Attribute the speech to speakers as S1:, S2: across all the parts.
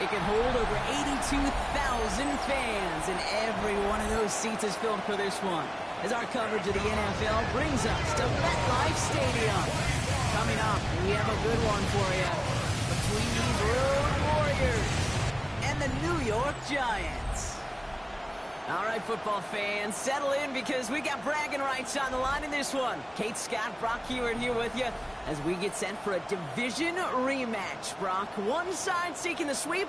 S1: It can hold over 82,000 fans, and every one of those seats is filled for this one, as our coverage of the NFL brings us to MetLife Stadium. Coming up, we have a good one for you between these Road Warriors and the New York Giants. All right, football fans, settle in because we got bragging rights on the line in this one. Kate, Scott, Brock Hewitt here with you as we get set for a division rematch. Brock, one side seeking the sweep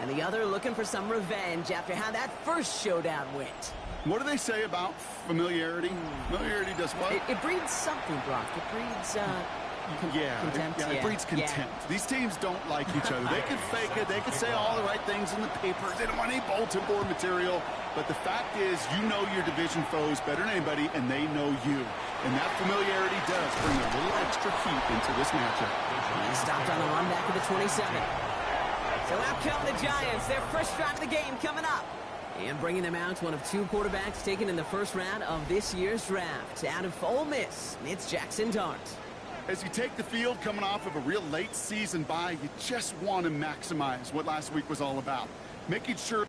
S1: and the other looking for some revenge after how that first showdown went.
S2: What do they say about familiarity? Familiarity does what?
S1: It breeds something, Brock. It breeds, contempt.
S2: It breeds contempt.
S1: Yeah.
S2: These teams don't like each other. They can fake it. They can say all the right things in the papers. They don't want any bulletin board material. But the fact is, you know your division foes better than anybody, and they know you. And that familiarity does bring a little extra heat into this matchup.
S1: He stopped on the run back of the 27. So out come the Giants. Their first drive of the game coming up. And bringing them out, one of two quarterbacks taken in the first round of this year's draft. Out of Ole Miss, it's Jackson Dart.
S2: As you take the field coming off of a real late season bye, you just want to maximize what last week was all about. Making sure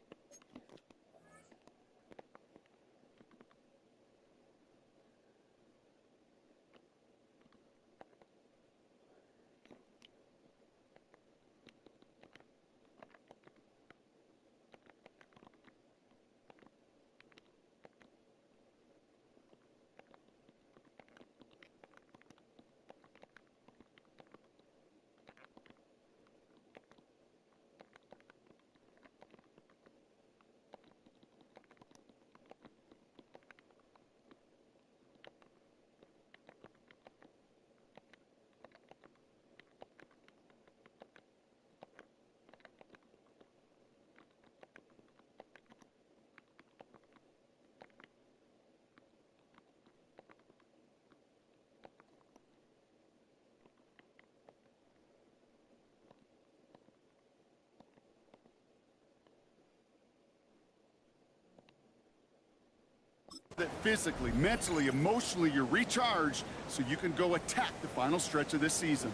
S2: that physically, mentally, emotionally, you're recharged so you can go attack the final stretch of this season.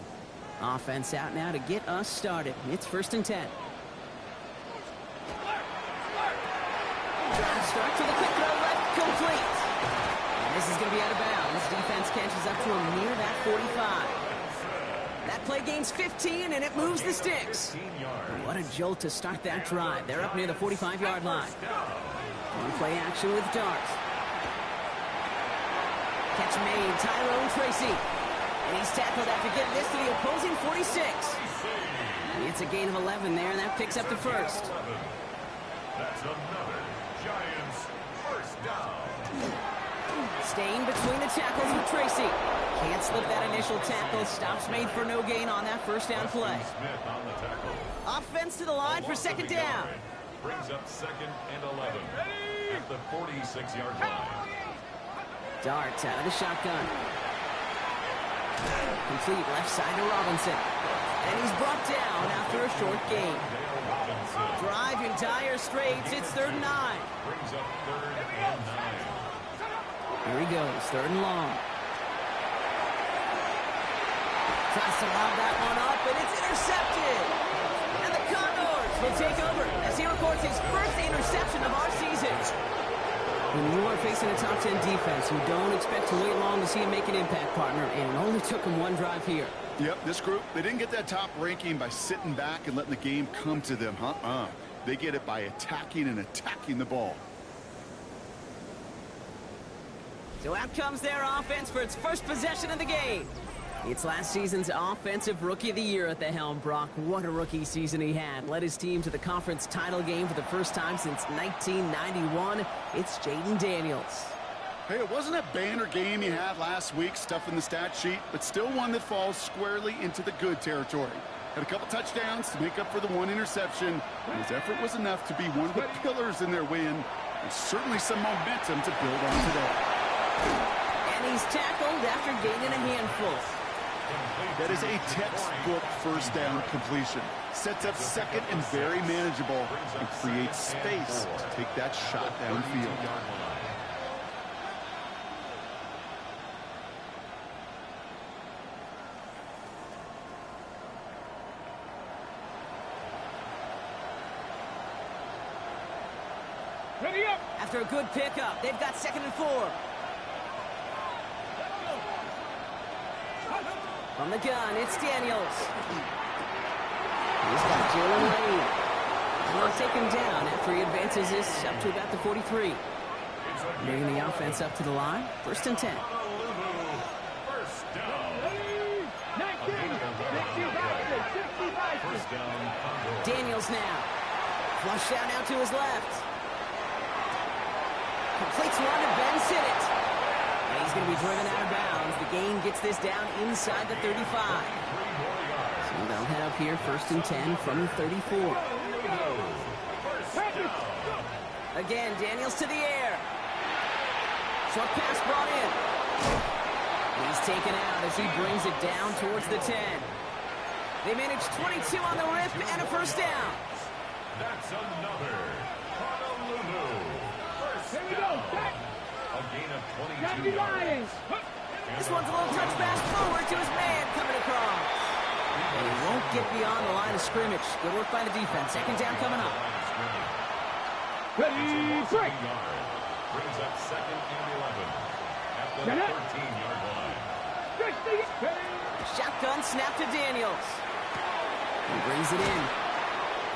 S1: Offense out now to get us started. It's 1st and 10. Drive start to the quick throw left, complete. And this is going to be out of bounds. Defense catches up to him near that 45. That play gains 15, and it moves the sticks. And what a jolt to start that drive. They're up near the 45-yard line. On play action with Dart. Catch made, Tyrone Tracy. And he's tackled after getting this to the opposing 46. It's a gain of 11 there, and that picks up the first.
S3: That's another Giants first down.
S1: Staying between the tackles with Tracy. Can't slip that initial tackle. Stops made for no gain on that first down play.
S3: Smith on the tackle.
S1: Offense to the line for second down.
S3: Brings up 2nd and 11 at the 46-yard line.
S1: Dart out of the shotgun. Complete left side to Robinson. And he's brought down after a short gain. Drive in dire straits. It's 3rd and 9.
S3: Brings up 3rd and 9.
S1: Here he goes, 3rd and long. Tries to lob that one up, and it's intercepted. And the Condors will take over as he records his first interception of our season. When you are facing a top 10 defense, you don't expect to wait long to see him make an impact, partner, and it only took him one drive here.
S2: Yep, this group, they didn't get that top ranking by sitting back and letting the game come to them, They get it by attacking and attacking the ball.
S1: So out comes their offense for its first possession of the game. It's last season's Offensive Rookie of the Year at the helm, Brock. What a rookie season he had. Led his team to the conference title game for the first time since 1991. It's Jaden Daniels.
S2: Hey, it wasn't a banner game he had last week, stuff in the stat sheet, but still one that falls squarely into the good territory. Had a couple touchdowns to make up for the one interception. And his effort was enough to be one of the pillars in their win. And certainly some momentum to build on today.
S1: And he's tackled after gaining a handful.
S2: That is a textbook first down completion. Sets up second and very manageable and creates space to take that shot downfield.
S1: After a good pickup, they've got 2nd and 4. From the gun, it's Daniels. He's got Jalen Lane. He'll take him down after he advances this up to about the 43. Bringing the offense up to the line. 1st and 10. Daniels now. Flush out now to his left. Completes one to Ben Sinnott. And he's going to be driven out of bounds. The gain gets this down inside the 35. So they'll head up here 1st and 10 from the 34. Again, Daniels to the air. Short pass brought in. He's taken out as he brings it down towards the 10. They manage 22 on the rip and a 1st down.
S3: That's another Honolulu. 1st down. A gain of 22 yards.
S1: This one's a little touch pass forward to his man coming across. And he won't get beyond the line of scrimmage. Good work by the defense. 2nd down coming up.
S4: Ready, break.
S3: Brings up 2nd and 11 at the 13-yard line.
S1: Shotgun snap to Daniels. He brings it in.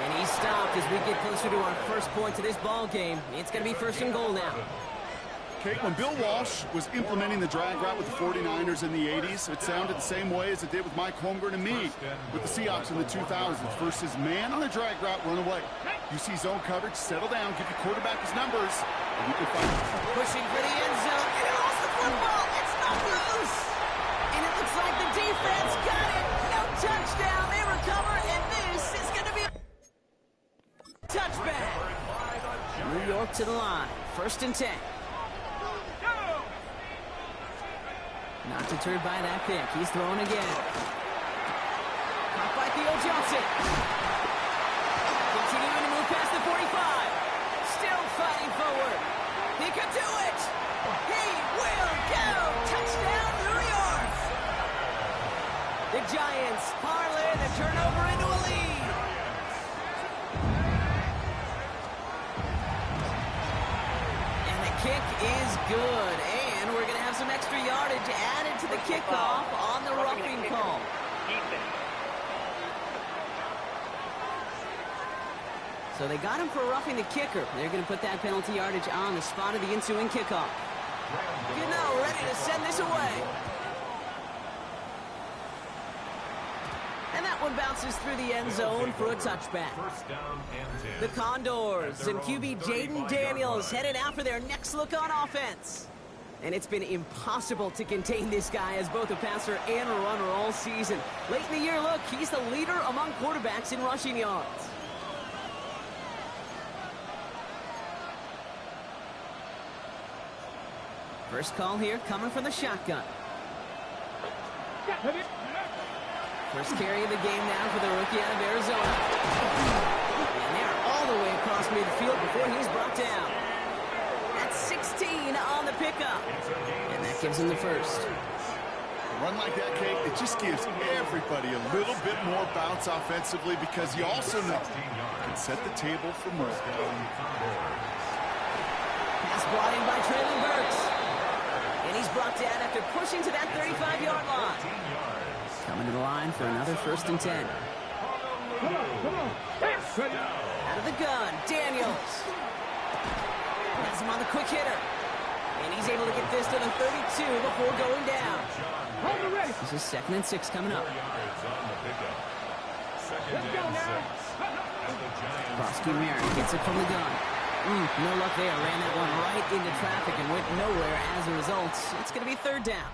S1: And he's stopped as we get closer to our first point to this ball game. It's going to be 1st and goal now.
S2: Kate, when Bill Walsh was implementing the drag route with the 49ers in the 80s, it sounded the same way as it did with Mike Holmgren and me with the Seahawks in the 2000s versus man on the drag route, run away. You see zone coverage, settle down, give your quarterback his numbers, and you can find it.
S1: Pushing for the end zone, and he lost the football. It's not loose. And it looks like the defense got it. No touchdown. They recover, and this is going to be a touchback. New York to the line. 1st and 10. Not deterred by that pick. He's throwing again. Caught by Theo Johnson. Continuing to move past the 45. Still fighting forward. He could do it. He will go. Touchdown, New York. The Giants parlay the turnover into a lead. And the kick is good. And we're going to have some extra yardage added to the kickoff on the roughing call. So they got him for roughing the kicker. They're going to put that penalty yardage on the spot of the ensuing kickoff. You know, ready to send this away. And that one bounces through the end zone for a touchback. The Condors and QB Jaden Daniels headed out for their next look on offense. And it's been impossible to contain this guy as both a passer and a runner all season. Late in the year, look, he's the leader among quarterbacks in rushing yards. First call here coming from the shotgun. First carry of the game now for the rookie out of Arizona. And they're all the way across midfield before he's brought down. That's 16 on the pickup. And that gives him the 1st.
S2: A run like that, Kate, it just gives everybody a little bit more bounce offensively because you also know you can set the table for more.
S1: Pass brought in by Traylon Burks. And he's brought down after pushing to that 35-yard line. Coming to the line for another 1st and 10. Out of the gun, Daniels. Has him on the quick hitter. And he's able to get this to the 32 before going down. This is 2nd and 6 coming up. Prosky Mary gets it from the gun. No luck there. Ran that one right into traffic and went nowhere as a result. It's going to be 3rd down.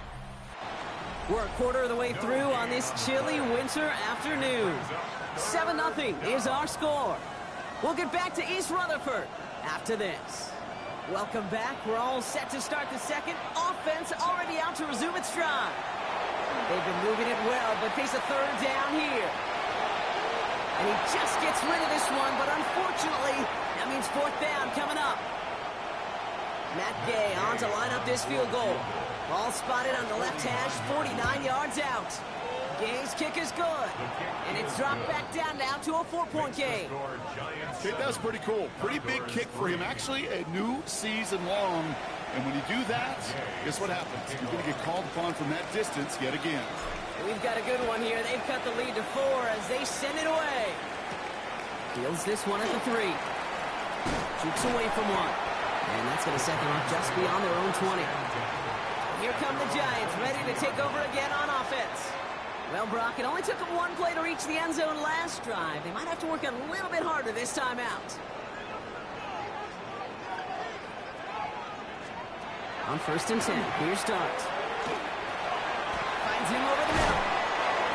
S1: We're a quarter of the way through on this chilly winter afternoon. 7-0 is our score. We'll get back to East Rutherford after this. Welcome back. We're all set to start the second. Offense already out to resume its stride. They've been moving it well, but face a 3rd down here. And he just gets rid of this one, but unfortunately, that means 4th down coming up. Matt Gay on to line up this field goal. Ball spotted on the left hash, 49 yards out. Gay's kick is good. And it's dropped back down now to a 4-point game.
S2: Okay, that was pretty cool. Pretty big kick for him. Actually, a new season long. And when you do that, guess what happens? You're going to get called upon from that distance yet again.
S1: We've got a good one here. They've cut the lead to 4 as they send it away. Deals this one at the 3. Shoots away from one. And that's going to set them up just beyond their own 20. Here come the Giants, ready to take over again on offense. Well, Brock, it only took them one play to reach the end zone last drive. They might have to work a little bit harder this time out. On 1st and 10, here's Dart. Finds him over the middle.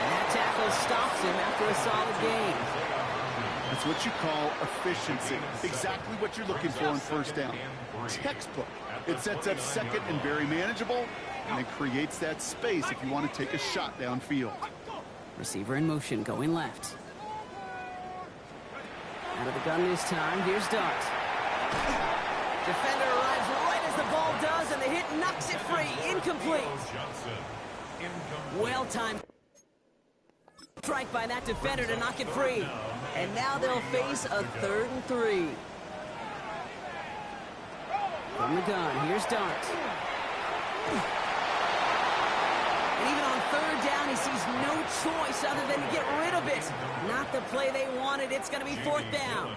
S1: And that tackle stops him after a solid gain.
S2: That's what you call efficiency. Exactly what you're looking for on 1st down. Textbook. It sets up 2nd and very manageable, and it creates that space if you want to take a shot downfield.
S1: Receiver in motion, going left. Out of the gun this time, here's Dart. Defender arrives right as the ball does, and the hit knocks it free. Incomplete. Well-timed strike by that defender to knock it free. And now they'll face a 3rd and 3. From the gun, here's Dart. And even on 3rd down, he sees no choice other than to get rid of it. Not the play they wanted. It's going to be 4th down.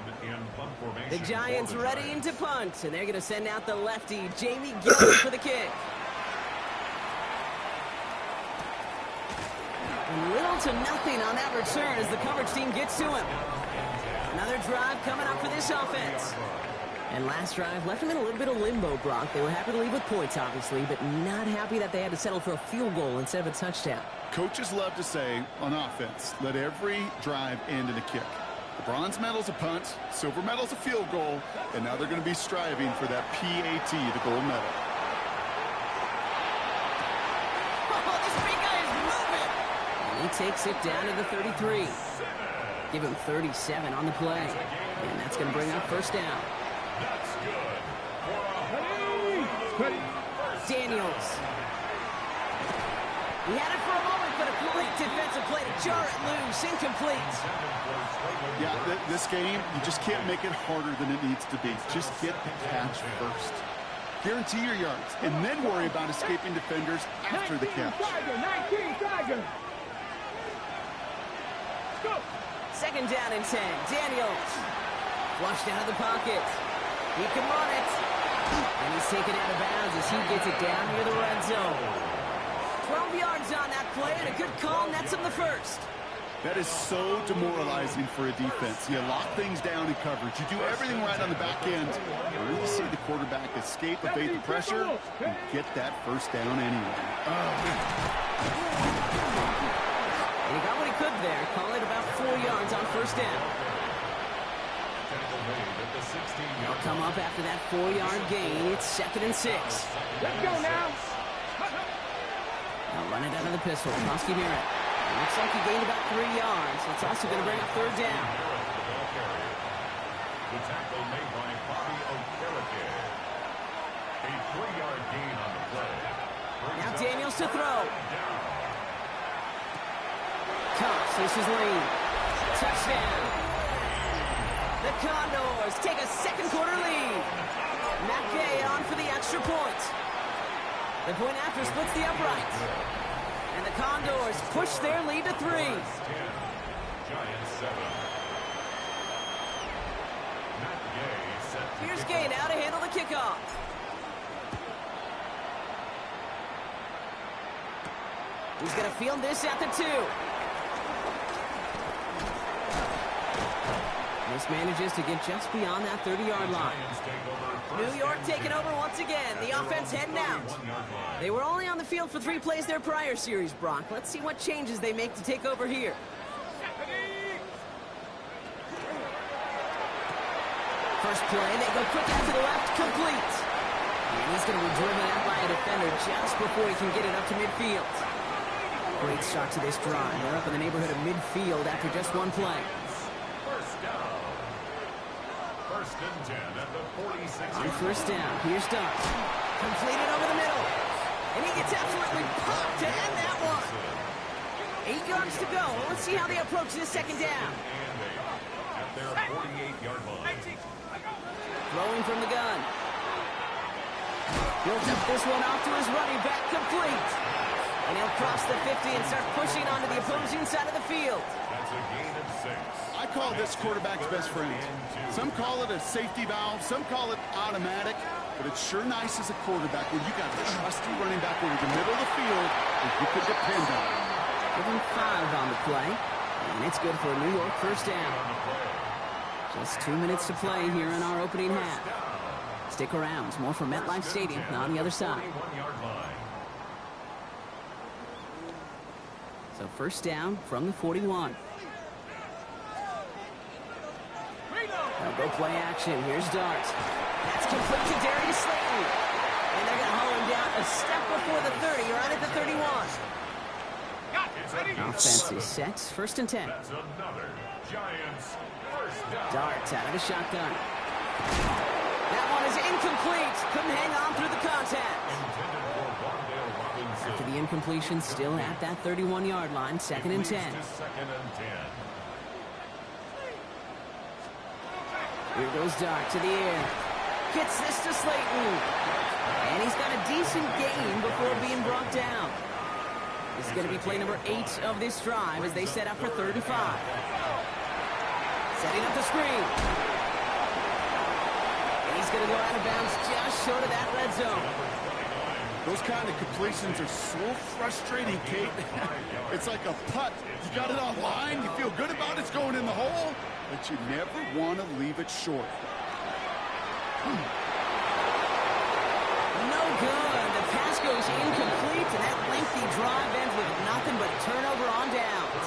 S1: The Giants ready to punt, and they're going to send out the lefty, Jamie Gillen, for the kick. And little to nothing on that return as the coverage team gets to him. Another drive coming up for this offense. And last drive left them in a little bit of limbo, Brock. They were happy to leave with points, obviously, but not happy that they had to settle for a field goal instead of a touchdown.
S2: Coaches love to say, on offense, let every drive end in a kick. The bronze medal's a punt, silver medal's a field goal, and now they're going to be striving for that PAT, the gold medal.
S1: Oh, this big guy is moving! And he takes it down to the 33. Give him 37 on the play. And that's going to bring up 1st down.
S3: That's good.
S1: Daniels. He had it for a moment, but a great defensive play to jar it loose. Incomplete.
S2: Yeah, this game, you just can't make it harder than it needs to be. Just get the catch first. Guarantee your yards, and then worry about escaping defenders after the catch.
S1: 2nd down and 10. Daniels. Flushed out of the pocket. He can run it. And he's taken out of bounds as he gets it down near the red zone. 12 yards on that play, and a good call nets him the 1st.
S2: That is so demoralizing for a defense. You lock things down in coverage. You do everything right on the back end. You really see the quarterback escape, evade the pressure, and get that 1st down anyway.
S1: And he got what he could there. Call it about 4 yards on 1st down. They'll come up after that 4-yard gain. It's 2nd and 6.
S4: Let's go now.
S1: Now run it out of the pistol. Koski Merritt. Looks like he gained about 3 yards. It's also going to bring up 3rd down.
S3: The tackle made by Bobby Okereke. A 3-yard gain on the play.
S1: Now Daniels to throw. Cox, this is Lane. Touchdown. The Condors take a 2nd quarter lead. Matt Gay on for the extra point. The point after splits the upright. And the Condors push their lead to 3.
S3: Giants 7. Matt Gay set to
S1: Here's
S3: kick
S1: Gay
S3: off.
S1: now to handle the kickoff. He's going to field this at the 2. Manages to get just beyond that 30-yard line. New York taking over once again. The offense heading out. They were only on the field for 3 plays their prior series, Brock. Let's see what changes they make to take over here. First play, they go quick out to the left, complete. And he's going to be driven out by a defender just before he can get it up to midfield. Great start to this drive. They're up in the neighborhood of midfield after just 1 play. On 1st down, here's Dart. Completed over the middle. And he gets absolutely popped to end that one. 8 yards to go. Let's see how they approach this second down.
S3: At their 48-yard line.
S1: Throwing from the gun. He'll tip this one off to his running back, complete. And he'll cross the 50 and start pushing onto the opposing side of the field.
S3: That's a gain of 6.
S2: I call this quarterback's best friend. Some call it a safety valve, some call it automatic, but it's sure nice as a quarterback when you got a trusty running back over the middle of the field that you could depend on.
S1: Give him 5 on the play, and it's good for a New York first down. Just 2 minutes to play here in our opening half. Stick around. More from MetLife Stadium on the other side. So first down from the 41. Now go play action. Here's Dart. That's complete to Darius Slayton. And they're going to haul him down a step before the 30, right at the 31. Offense is set. First and 10.
S3: That's another Giants first down.
S1: Dart out of the shotgun. That one is incomplete. Couldn't hang on through the contact.
S3: Intended for Wandale Robinson.
S1: After the incompletion, still at that 31-yard line. Second and 10.
S3: Second and 10.
S1: Here goes Dart to the air. Gets this to Slayton. And he's got a decent gain before being brought down. This is going to be play number 8 of this drive as they set up for 35. Setting up the screen. And he's going to go out of bounds just short of that red zone.
S2: Those kind of completions are so frustrating, Kate. It's like a putt. You got it on line, you feel good about it's going in the hole, but you never want to leave it short.
S1: No good. The pass goes incomplete, and that lengthy drive ends with nothing but a turnover on downs.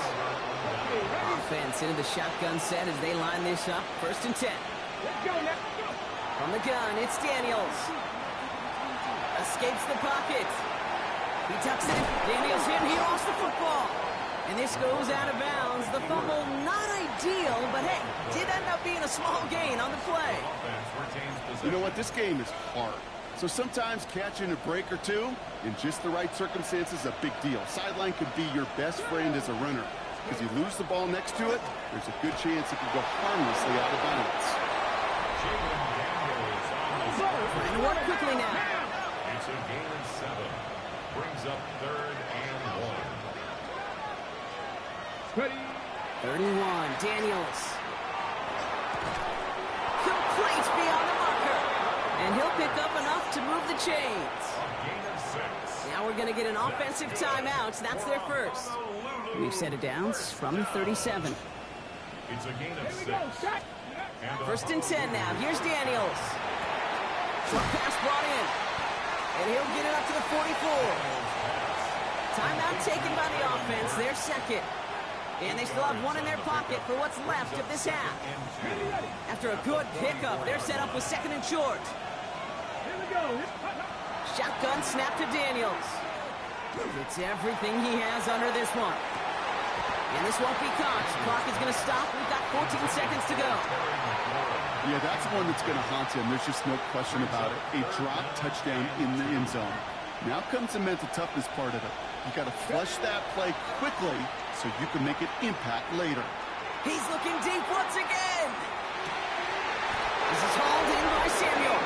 S1: Offense into the shotgun set as they line this up. First and 10. From the gun, it's Daniels. Escapes the pocket. He tucks it. Daniels in. He lost the football. And this goes out of bounds. The fumble, not ideal, but hey, did end up being a small gain on the play.
S2: You know what? This game is hard. So sometimes catching a break or two in just the right circumstances is a big deal. Sideline could be your best friend as a runner. Because you lose the ball next to it, there's a good chance it could go harmlessly out of bounds.
S1: Trying to work quickly now.
S3: It's a gain of 7. Brings up 3rd and 1.
S1: 31, Daniels. Complete beyond the marker. And he'll pick up enough to move the chains.
S3: A gain of 6.
S1: Now we're going to get an offensive timeout. That's their first. We've set it down from the 37.
S3: It's a gain of 6.
S1: First and 10 now. Here's Daniels. Short pass brought in. And he'll get it up to the 44. Timeout taken by the offense. Their second. And they still have one in their pocket for what's left of this half. After a good pickup, they're set up with second and short. Shotgun snap to Daniels. It's everything he has under this one. And this won't be caught. Clock is going to stop. We've got 14 seconds to go.
S2: Yeah, that's one that's going to haunt him. There's just no question about it. A drop touchdown in the end zone. Now comes the mental toughness part of it. You got to flush that play quickly so you can make an impact later.
S1: He's looking deep once again. This is hauled in by Samuel.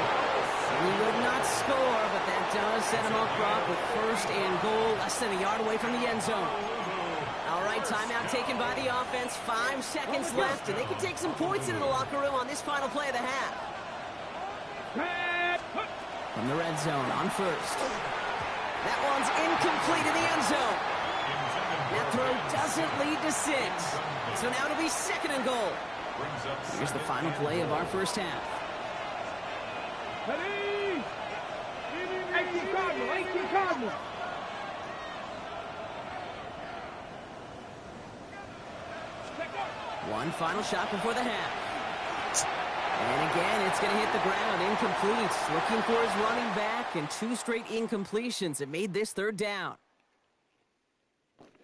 S1: He would not score, but that does set him up front with first and goal, less than a yard away from the end zone. All right, timeout taken by the offense. 5 seconds left, and they can take some points into the locker room on this final play of the half. From the red zone on first. That one's incomplete in the end zone. That throw doesn't lead to 6. So now it'll be second and goal. Here's the final play of our first half. One final shot before the half. And again, it's going to hit the ground, incomplete. Looking for his running back, and 2 straight incompletions. It made this third down.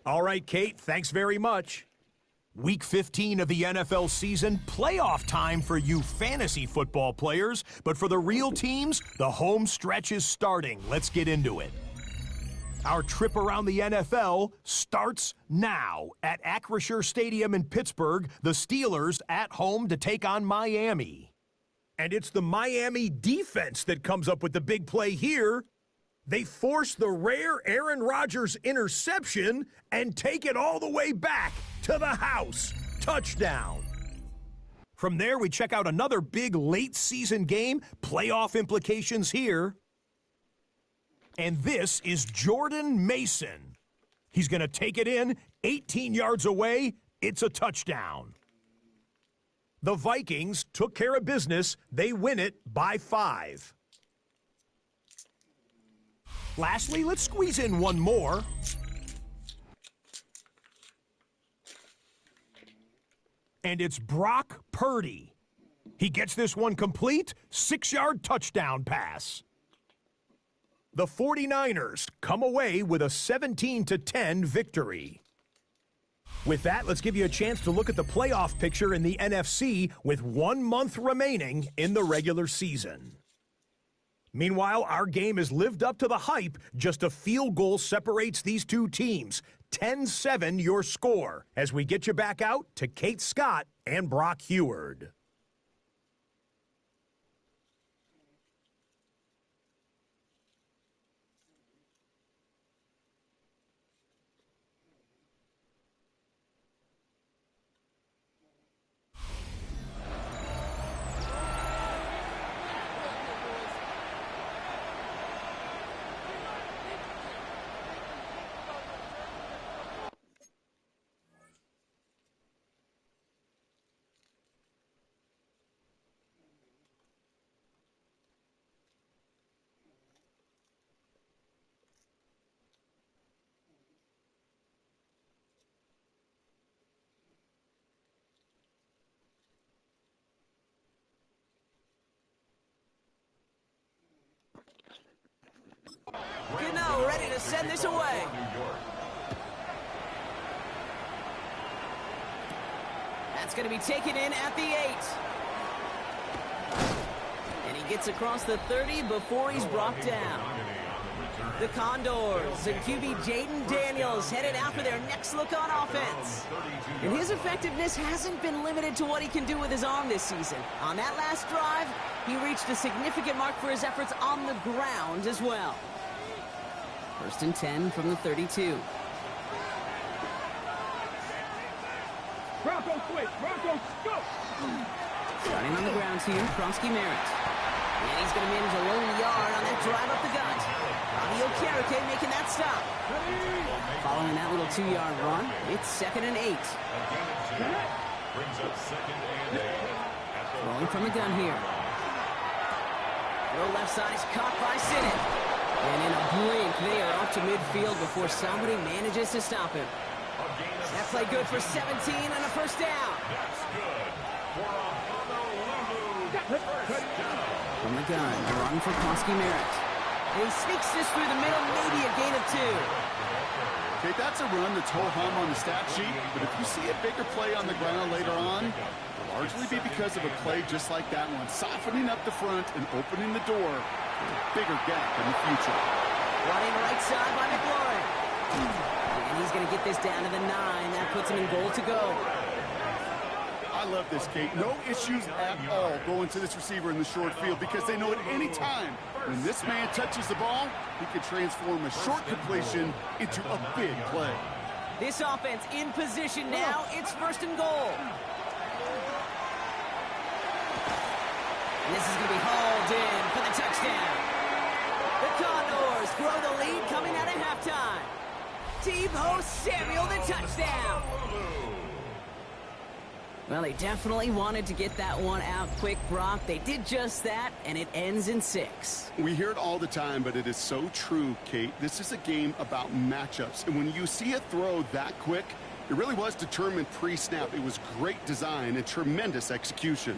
S4: All right, Kate, thanks very much. Week 15 of the NFL season, playoff time for you fantasy football players. But for the real teams, the home stretch is starting. Let's get into it. Our trip around the NFL starts now. At Acrisure Stadium in Pittsburgh, the Steelers at home to take on Miami. And it's the Miami defense that comes up with the big play here. They force the rare Aaron Rodgers interception and take it all the way back to the house. Touchdown. From there, we check out another big late-season game, playoff implications here. And this is Jordan Mason. He's going to take it in, 18 yards away. It's a touchdown. The Vikings took care of business. They win it by 5. Lastly, let's squeeze in one more. And it's Brock Purdy. He gets this one complete, 6-yard touchdown pass. The 49ers come away with a 17-10 victory. With that, let's give you a chance to look at the playoff picture in the NFC with 1 month remaining in the regular season. Meanwhile, our game has lived up to the hype. Just a field goal separates these two teams. 10-7 your score as we get you back out to Kate Scott and Brock Heward.
S1: Gano ready to send this away. That's going to be taken in at the 8. And he gets across the 30 before he's brought down. The Condors and QB Jaden Daniels headed after their next look on offense. And his effectiveness hasn't been limited to what he can do with his arm this season. On that last drive, he reached a significant mark for his efforts on the ground as well. 1st and 10 from the 32.
S5: Broncos switch. Broncos go.
S1: Starting on the ground here, Kronsky Merritt. And he's going to manage a lone yard on that drive up the gut. Wk15 making that stop. Following that little 2-yard run, it's 2nd and 8.
S3: Brings up 2nd and 8.
S1: Rolling from the gun here. Low left side is caught by Sinnott. And in a blink, they are up to midfield before somebody manages to stop him. That play good for 17 and a 1st down.
S3: That's good for a Honolulu 1st down.
S1: From the gun, a run for Kronsky Merritt. And he sneaks this through the middle, maybe a gain of 2.
S2: Okay, that's a run that's ho-hum on the stat sheet, but if you see a bigger play on the ground later on, it'll largely be because of a play just like that one, softening up the front and opening the door for a bigger gap in the future.
S1: Running right side by McLaurin. And he's going to get this down to the 9. That puts him in goal to go.
S2: I love this, Kate. No issues at all going to this receiver in the short field because they know at any time when this man touches the ball, he can transform a short completion into a big play.
S1: This offense in position now. It's 1st and goal. And this is going to be hauled in for the touchdown. The Condors grow the lead coming out of halftime. Tebow Samuel, the touchdown. Well, they definitely wanted to get that one out quick, Brock. They did just that, and it ends in 6.
S2: We hear it all the time, but it is so true, Kate. This is a game about matchups, and when you see a throw that quick, it really was determined pre-snap. It was great design and tremendous execution.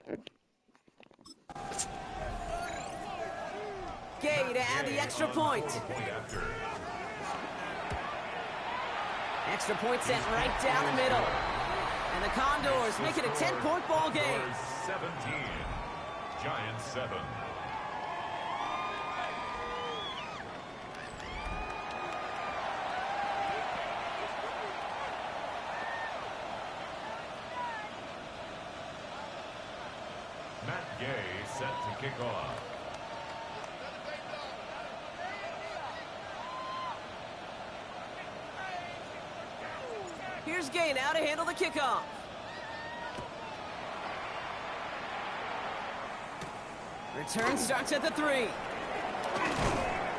S1: Gay to add the extra point. Extra point sent right down the middle. And the Condors make it a 10-point ball game.
S3: 17, Giants 7. Matt Gay set to kick off.
S1: Here's Gay now to handle the kickoff. Return starts at the 3.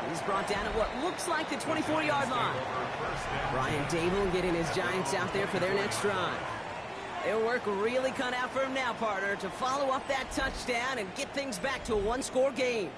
S1: He's brought down at what looks like the 24-yard line. Brian Dable getting his Giants out there for their next drive. Their work really cut out for him now, partner, to follow up that touchdown and get things back to a one-score game.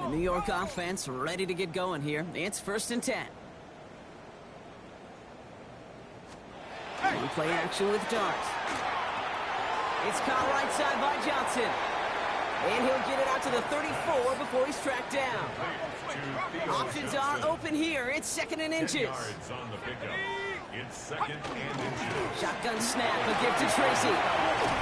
S1: The New York offense ready to get going here. It's 1st and 10. Play action with Dart. It's caught right side by Johnson. And he'll get it out to the 34 before he's tracked down. Options are open here. It's 2nd and inches.
S3: Yards on the pickup. It's 2nd and inches.
S1: Shotgun snap, a gift to Tracy.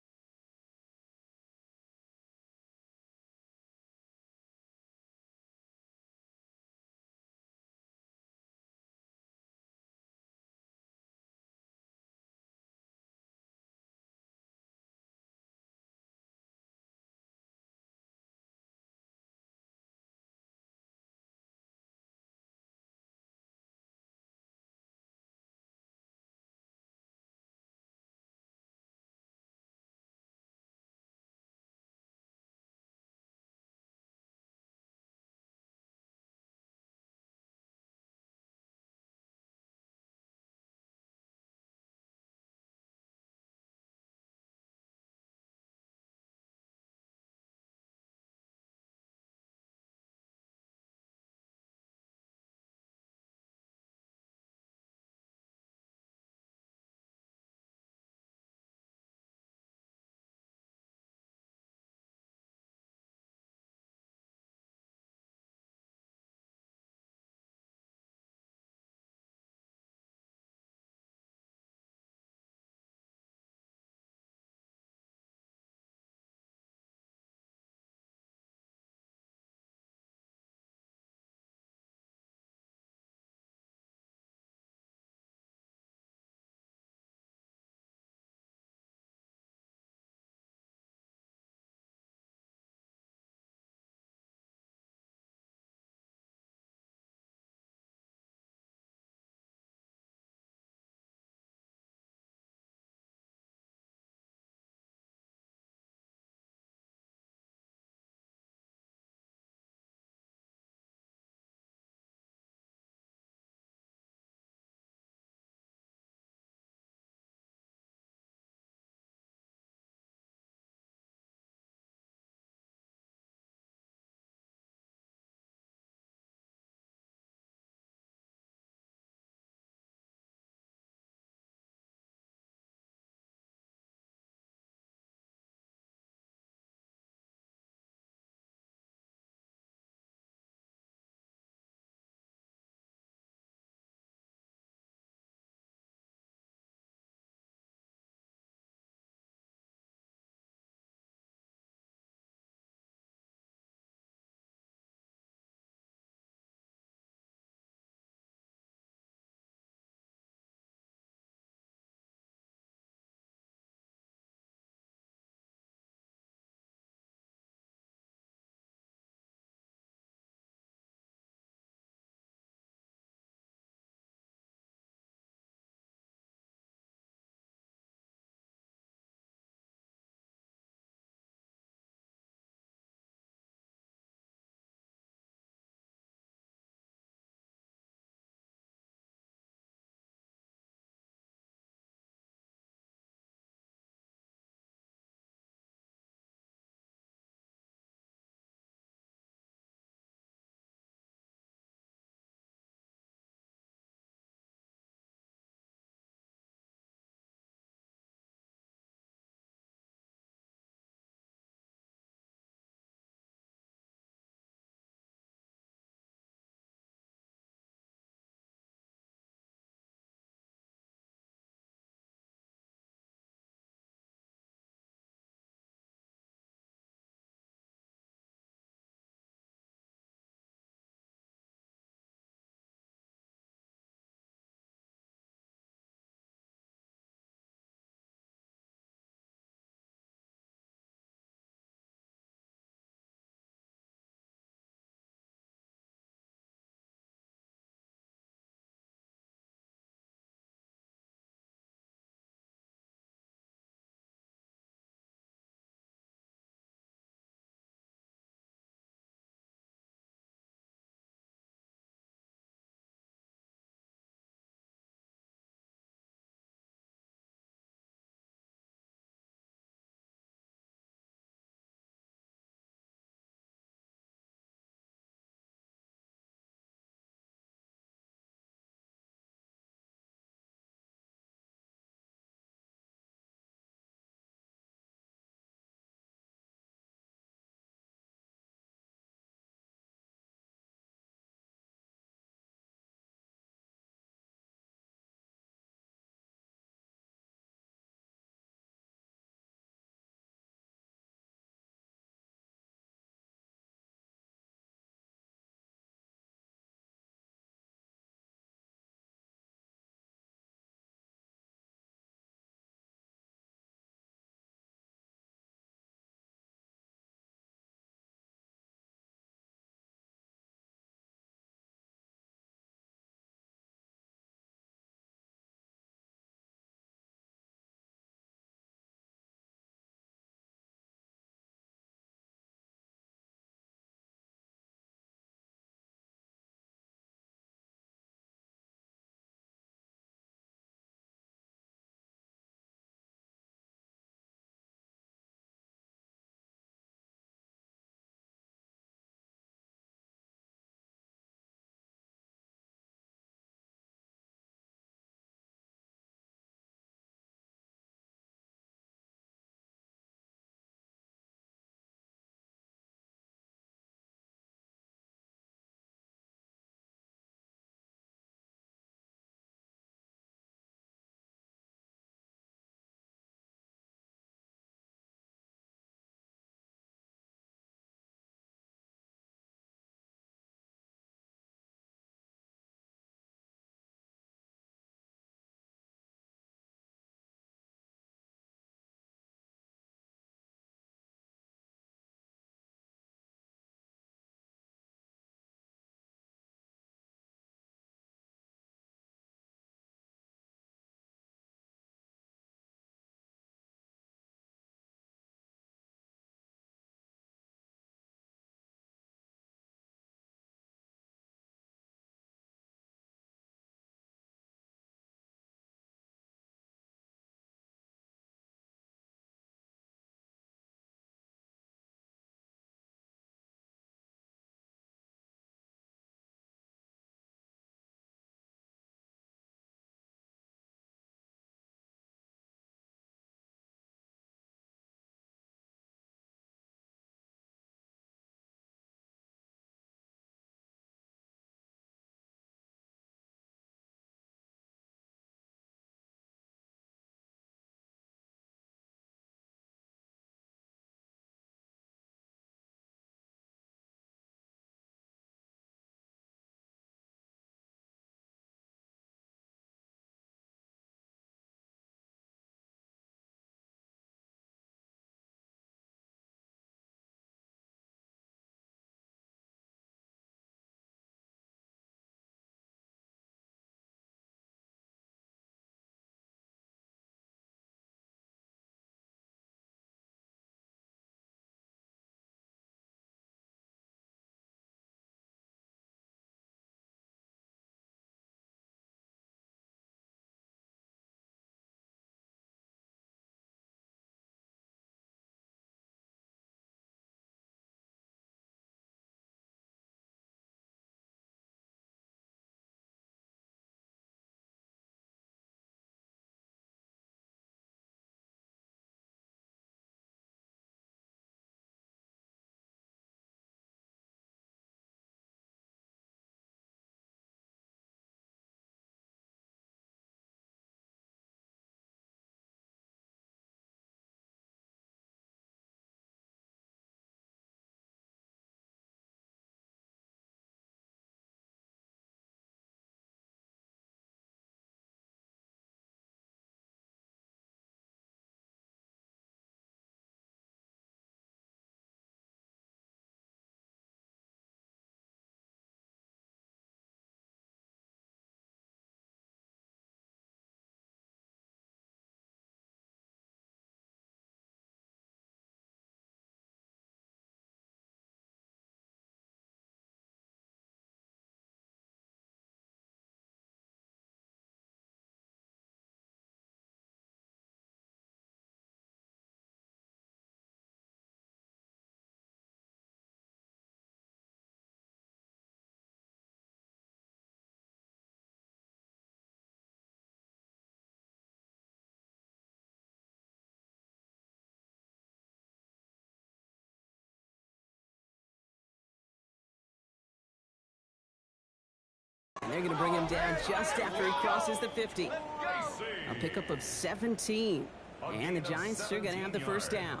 S1: And they're going to bring him down just after he crosses the 50. A pickup of 17. And the Giants are going to have the first down.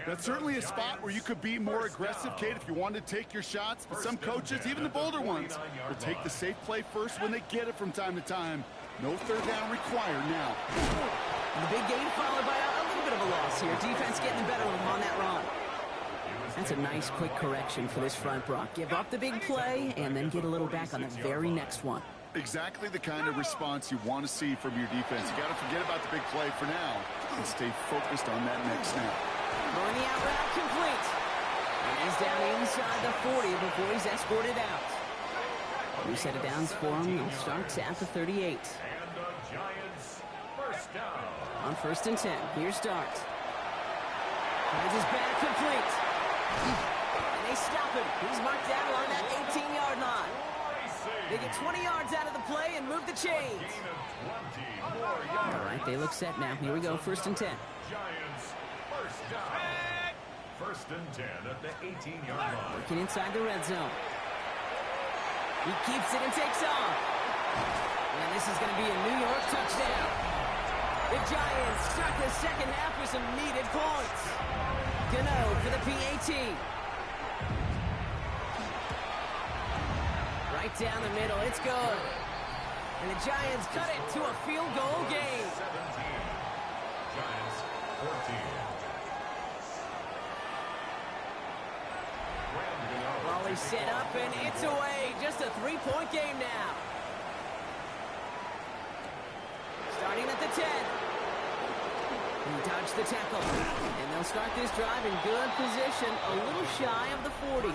S2: That's certainly a spot where you could be more aggressive, Kate, if you wanted to take your shots. But some coaches, even the bolder ones, will take the safe play first when they get it from time to time. No third down required now.
S1: The big gain followed by a little bit of a loss here. Defense getting the better of them on that run. That's a nice quick correction for this front, Brock. Give up the big play and then get a little back on the very next one.
S2: Exactly the kind of response you want to see from your defense. You got to forget about the big play for now and stay focused on that next snap.
S1: Throwing the out route complete. And he's down inside the 40 before he's escorted out. New set of downs for him. He'll start at the 38.
S3: And the Giants first down.
S1: On 1st and 10. Here's Dart. Finds his back complete. And they stop him. He's marked down along that 18-yard line. They get 20 yards out of the play and move the chains. All right, they look set now. Here we go, 1st and 10.
S3: Giants first down. 1st and 10 at the 18-yard line.
S1: Working inside the red zone. He keeps it and takes off. And this is going to be a New York touchdown. The Giants start the second half with some needed points. Gano for the PAT. Right down the middle, it's good. And the Giants cut it to a field goal game.
S3: 17. Giants 14.
S1: Ball is set up and it's away. Just a 3-point game now. Starting at the 10. He dodged the tackle. And they'll start this drive in good position, a little shy of the 40.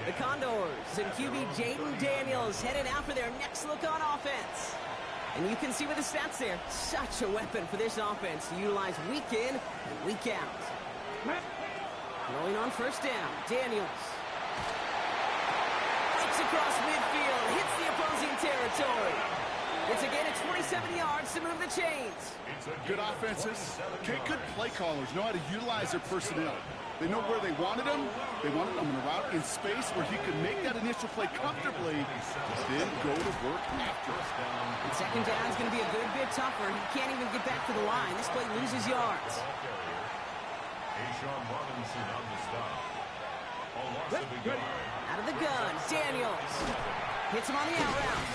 S1: The Condors and QB Jaden Daniels headed out for their next look on offense. And you can see with the stats there, such a weapon for this offense to utilize week in and week out. Rolling on 1st down, Daniels. Flicks across midfield, hits the opposing territory. It's a gain of 27 yards to move the chains.
S2: Good offenses. Okay, good play callers know how to utilize their personnel. They know where they wanted him. They wanted him in a route in space where he could make that initial play comfortably, then go to work after.
S1: And 2nd down is going to be a good bit tougher. He can't even get back to the line. This play loses yards. Out of the gun, Daniels. Hits him on the out route.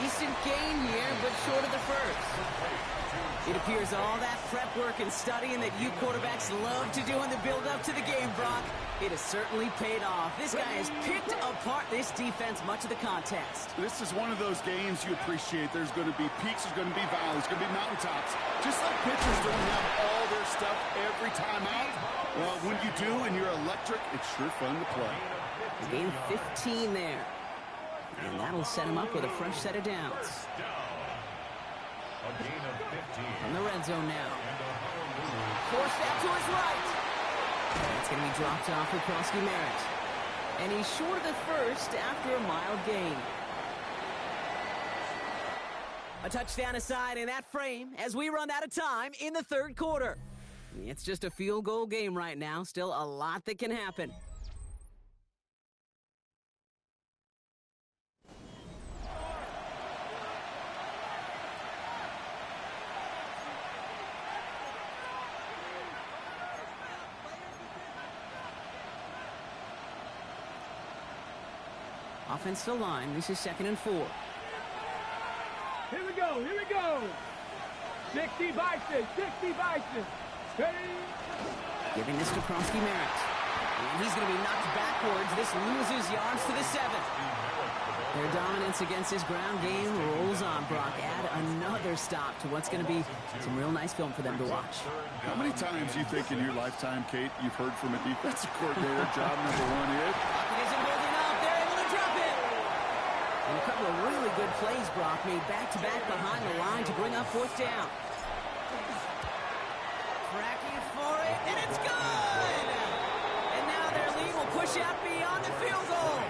S1: Decent gain here, but short of the first. It appears all that prep work and studying that you quarterbacks love to do in the build-up to the game, Brock, it has certainly paid off. This guy has picked apart this defense much of the contest.
S2: This is one of those games you appreciate. There's going to be peaks, there's going to be valleys, there's going to be mountaintops. Just like pitchers don't have all their stuff every time out. Well, when you do and you're electric, it's sure fun to play.
S1: Gain 15 there. And that'll set him up with a fresh set of downs.
S3: A gain of 15.
S1: From the red zone now. Forced out to his right. It's going to be dropped off for Krosky Merritt. And he's short of the first after a mild gain. A touchdown aside in that frame as we run out of time in the 3rd quarter. It's just a field goal game right now. Still a lot that can happen. Offensive line, this is 2nd and 4.
S5: Here we go, here we go. 60 Bison, 60 Bison. Ready?
S1: Giving this to Krosky Merritt. And he's going to be knocked backwards. This loses yards to the 7. Their dominance against this ground game rolls on, Brock. Add another stop to what's going to be some real nice film for them to watch.
S2: How many times do you think in your lifetime, Kate, you've heard from a defensive coordinator, job number 1 is?
S1: Pocket isn't holding up. They're able to drop it. And a couple of really good plays, Brock, made back-to-back behind the line to bring up 4th down. Cracking for it, and it's good! And now their lead will push out beyond the field goal.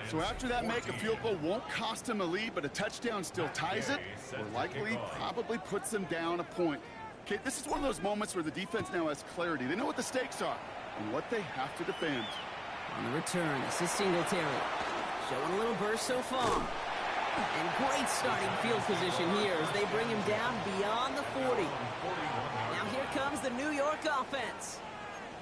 S2: So after that make, a field goal won't cost him a lead, but a touchdown still ties it, or likely probably puts them down a point. Okay, this is one of those moments where the defense now has clarity. They know what the stakes are and what they have to defend.
S1: On the return, this is Singletary. Showing a little burst so far. And great starting field position here as they bring him down beyond the 40. Now here comes the New York offense.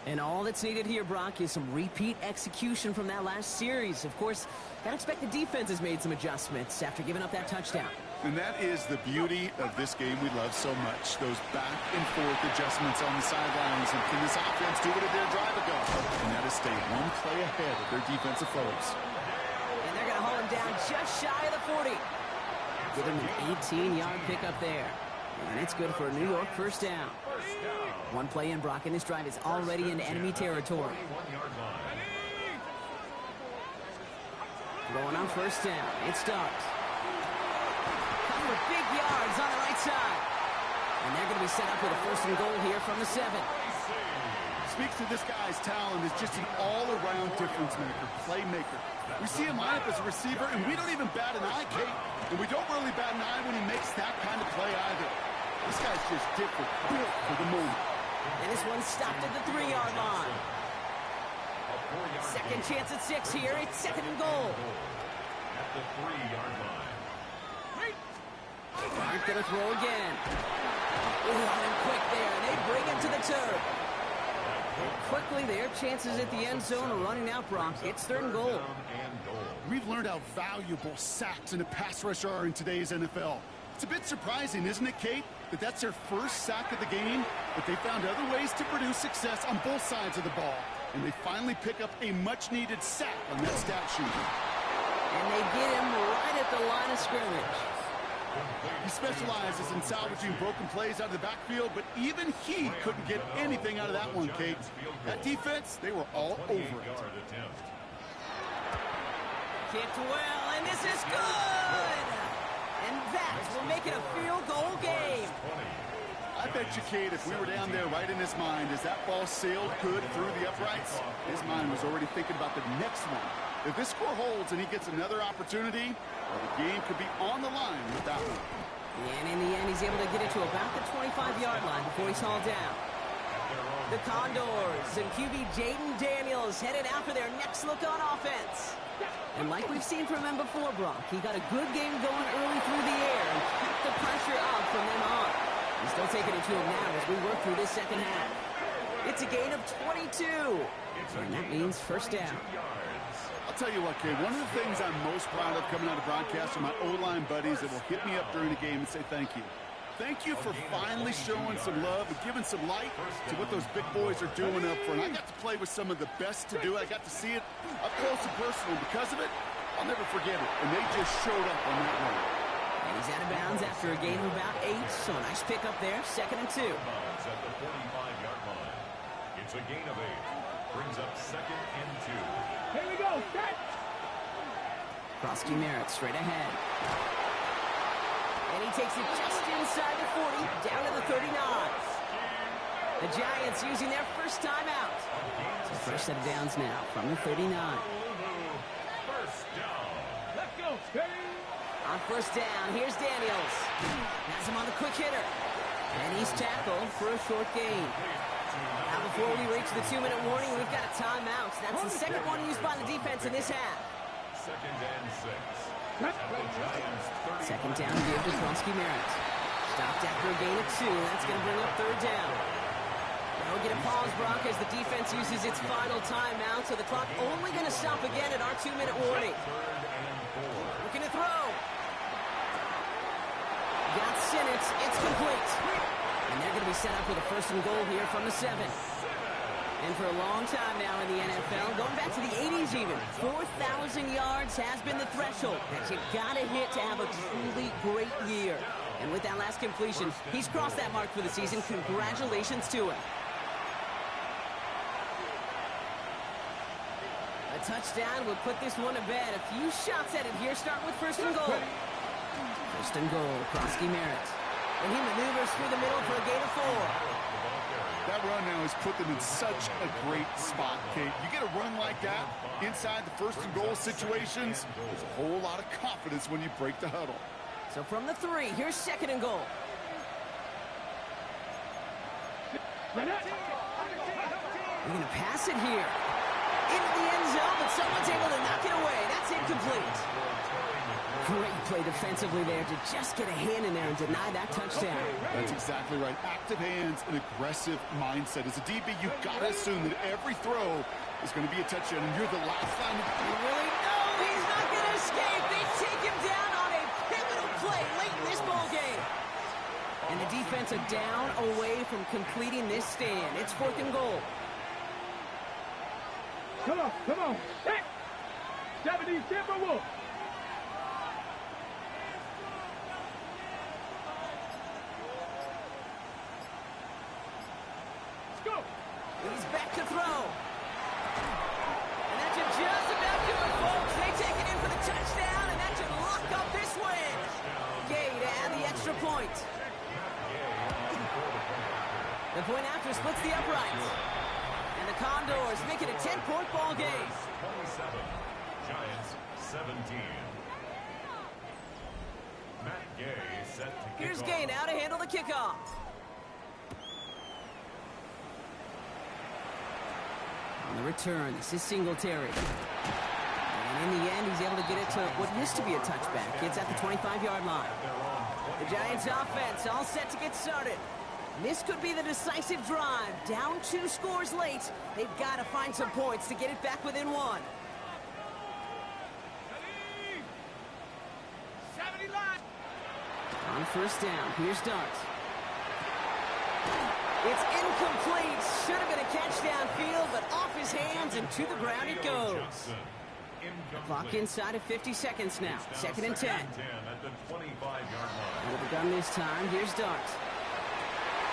S1: And all that's needed here, Brock, is some repeat execution from that last series. Of course, gotta expect the defense has made some adjustments after giving up that touchdown.
S2: And that is the beauty of this game we love so much. Those back and forth adjustments on the sidelines. And can this offense do what it did a drive ago? And that is stay one play ahead of their defensive foes.
S1: And they're going to hold him down just shy of the 40. Give him an 18-yard pickup there. And it's good for a New York first down. One play in, Brock, and this drive is already into enemy territory. Going on first down. It starts. With big yards on the right side. And they're going to be set up with a first and goal here from the 7.
S2: Speaks to this guy's talent as just an all-around difference maker, playmaker. We see him line up as a receiver, and we don't even bat an eye, Kate. And we don't really bat an eye when he makes that kind of play either. This guy's just different, built for the moment.
S1: And this one stopped at the 3-yard line. Second chance at 6 here. It's second and goal.
S3: At the 3-yard line.
S1: Clark going to throw again. And quick there, and they bring him to the turf. And quickly, their chances at the end zone are running out, Brock. It's third and goal.
S2: We've learned how valuable sacks in a pass rush are in today's NFL. It's a bit surprising, isn't it, Kate, that that's their first sack of the game, but they found other ways to produce success on both sides of the ball. And they finally pick up a much-needed sack on that stat sheet.
S1: And they get him right at the line of scrimmage.
S2: He specializes in salvaging broken plays out of the backfield, but even he couldn't get anything out of that one, Kate. That defense, they were all over it.
S1: Kicked well, and this is good! And that will make it a field goal game.
S2: I bet you, Kate, if we were down there right in his mind, as that ball sailed good through the uprights, his mind was already thinking about the next one. If this score holds and he gets another opportunity, well, the game could be on the line with that one.
S1: And in the end, he's able to get it to about the 25-yard line before he's hauled down. The Condors and QB Jaden Daniels headed out for their next look on offense. And like we've seen from him before, Brock, he got a good game going early through the air and kept the pressure up from then on. He's still taking it to him now as we work through this second half. It's a gain of 22. And that means first down.
S2: I'll tell you what, Kate, one of the things I'm most proud of coming out of broadcast are my O-line buddies that will hit me up during the game and say thank you. Thank you for finally showing some love and giving some light to what those big boys are doing up front. I got to play with some of the best to do it. I got to see it up close and personal. Because of it, I'll never forget it. And they just showed up on that run.
S1: And he's out of bounds after a gain of about 8, so a nice pickup there, second and 2.
S3: At the 45-yard line. It's a gain of 8. Brings up second and 2.
S5: Here we go, set!
S1: Krosky Merritt straight ahead. And he takes it just inside the 40, down to the 39. The Giants using their first timeout. So fresh set of downs now from the 39.
S3: First down.
S5: Let's go, steady!
S1: On first down, here's Daniels. Has him on the quick hitter. And he's tackled for a short gain. Now before we reach the 2-minute warning, we've got a timeout. That's the second one used by the defense in this half.
S3: Second and 6.
S1: Second down, give to Krosky Merritt. Stopped after a gain of 2. That's going to bring up third down. Now we'll get a pause, Brock, as the defense uses its final timeout. So the clock only going to stop again at our 2-minute warning. Looking to throw. Got Sinnott. It's complete. And they're going to be set up with a first and goal here from the 7. And for a long time now in the NFL, going back to the 80s even, 4,000 yards has been the threshold that you got to hit to have a truly great year. And with that last completion, he's crossed that mark for the season. Congratulations to him. A touchdown would put this one to bed. A few shots at it here, starting with first and goal. First and goal, Krosky Merritt. And he maneuvers through the middle for a gain of 4.
S2: That run now has put them in such a great spot, Kate. You get a run like that inside the first and goal situations, there's a whole lot of confidence when you break the huddle.
S1: So from the 3, here's second and goal. They're going to pass it here. Into the end zone, but someone's able to knock it away. That's incomplete. Great play defensively there to just get a hand in there and deny that touchdown.
S2: That's exactly right. Active hands and aggressive mindset. As a DB, you've got to assume that every throw is going to be a touchdown, and you're the last line.
S1: Really? No, he's not going to escape. They take him down on a pivotal play late in this ball game. And the defense are down away from completing this stand. It's 4th and goal.
S5: Come on. Hey! 70 Timberwolves. Let's go.
S1: He's back to throw. And that should just about do it, folks. They take it in for the touchdown, and that should lock up this win. Gay to add the extra point. The point after splits the uprights. And the Condors make it a 10-point ball game.
S3: 27, Giants 17. Matt Gay set to kick
S1: Here's
S3: off.
S1: Gay now to handle the kickoff. On the return, this is Singletary. And in the end, he's able to get it to what used to be a touchback. It's at the 25-yard line. The Giants offense all set to get started. This could be the decisive drive. Down 2 scores late. They've got to find some points to get it back within 1.
S5: 70 line.
S1: On first down, here's Dart. It's incomplete. Should have been a catch downfield, but off his hands and to the ground it goes. Clock inside of 50 seconds now. 2nd and 10.
S3: At the 25-yard line.
S1: With the gun this time, here's Dart.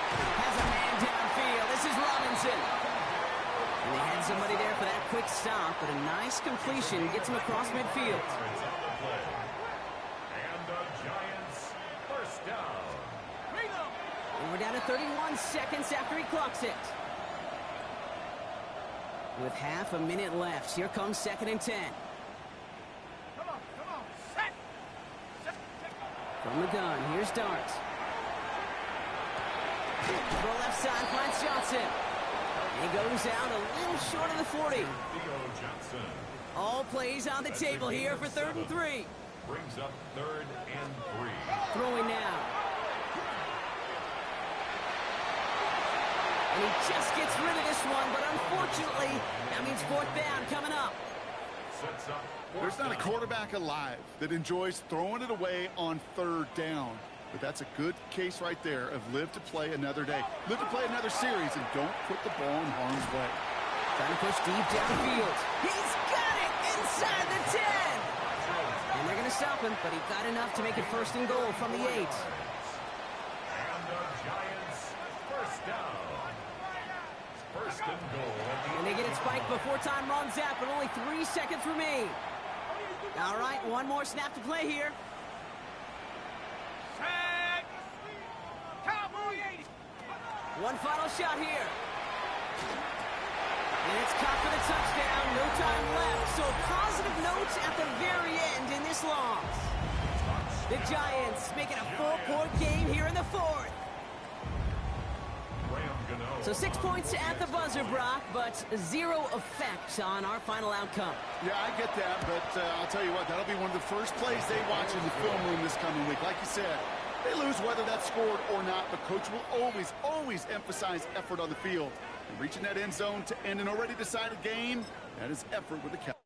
S1: Has a man downfield. This is Robinson. And they had somebody there for that quick stop, but a nice completion gets him across midfield.
S3: And the Giants first down.
S1: And we're down to 31 seconds after he clocks it. With half a minute left, here comes 2nd and 10.
S5: Come on. Set.
S1: From the gun, here's Dart. Throw left side, finds Johnson. He goes out a little short of the 40.
S3: Theo Johnson
S1: All plays on the table here for 3rd and 3.
S3: brings up 3rd and 3.
S1: Throwing now. And he just gets rid of this one, but unfortunately, that means 4th down coming up.
S3: Sets up.
S2: There's not a quarterback alive that enjoys throwing it away on 3rd down. But that's a good case right there of live to play another day. Live to play another series, and don't put the ball in harm's way.
S1: Trying to push deep downfield. He's got it inside the 10. And they're going to stop him, but he got enough to make it 1st and goal from the 8.
S3: And the Giants first down. 1st and goal.
S1: And they get it spiked before time runs out, but only 3 seconds remain. All right, one more snap to play here.
S5: Set. Cowboy 80.
S1: One final shot here. And it's caught for the touchdown. No time left. So positive notes at the very end in this loss. The Giants make it a 4-point game here in the 4th. So 6 points at the buzzer, Brock, but 0 effect on our final outcome.
S2: Yeah, I get that, but I'll tell you what, that'll be one of the first plays they watch in the film room this coming week. Like you said, they lose whether that's scored or not, but coach will always emphasize effort on the field. And reaching that end zone to end an already decided game, that is effort with the Cowboys.